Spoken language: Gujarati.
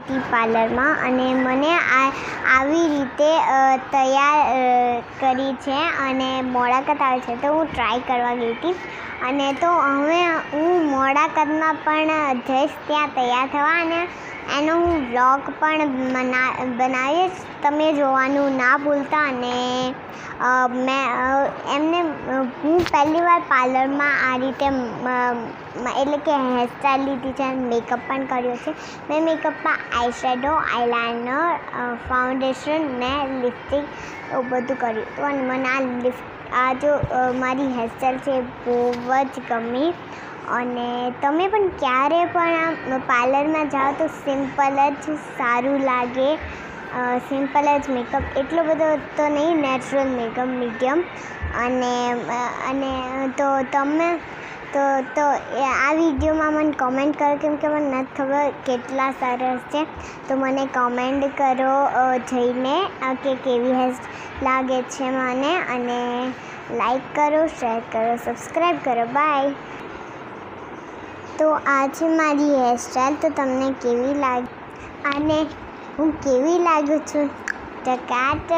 હતી પાર્લરમાં અને મને આવી રીતે તૈયાર કરી છે અને મોડાકત આવે છે તો હું ટ્રાય કરવા ગઈ હતી અને તો હવે હું મોડાકતમાં પણ જઈશ ત્યાં તૈયાર થવા અને એનો હું વ્લોગ પણ બનાવીશ. તમે જોવાનું ના ભૂલતા. અને હું પહેલી વાર પાર્લરમાં આ રીતે એટલે કે હેરસ્ટાઈલ લીધી છે, મેકઅપ પણ કર્યો છે. મેં મેકઅપમાં આઈ શેડો, આઈલાઇનર, ફાઉન્ડેશન ને લિપસ્ટિક એવું બધું કર્યું હતું અને મને આ જો મારી હેરસ્ટાઈલ છે બહુ જ ગમી. અને તમે પણ ક્યારે પણ પાર્લરમાં જાઓ તો સિમ્પલ જ સારું લાગે. સિમ્પલ જ મેકઅપ, એટલો બધો તો નહીં, નેચરલ મેકઅપ મીડિયમ. અને તો તમે તો આ વિડીયોમાં મને કોમેન્ટ કરો, કેમ કે મને નથી ખબર કેટલા સરસ છે. તો મને કોમેન્ટ કરો જઈને કે કેવી હેર લાગે છે મને, અને લાઈક કરો, શેર કરો, સબસ્ક્રાઈબ કરો. બાય. તો આ છે મારી હેરસ્ટાઈલ. તો તમને કેવી લાગી અને હું કેવી લાગું છું? ટકાટક.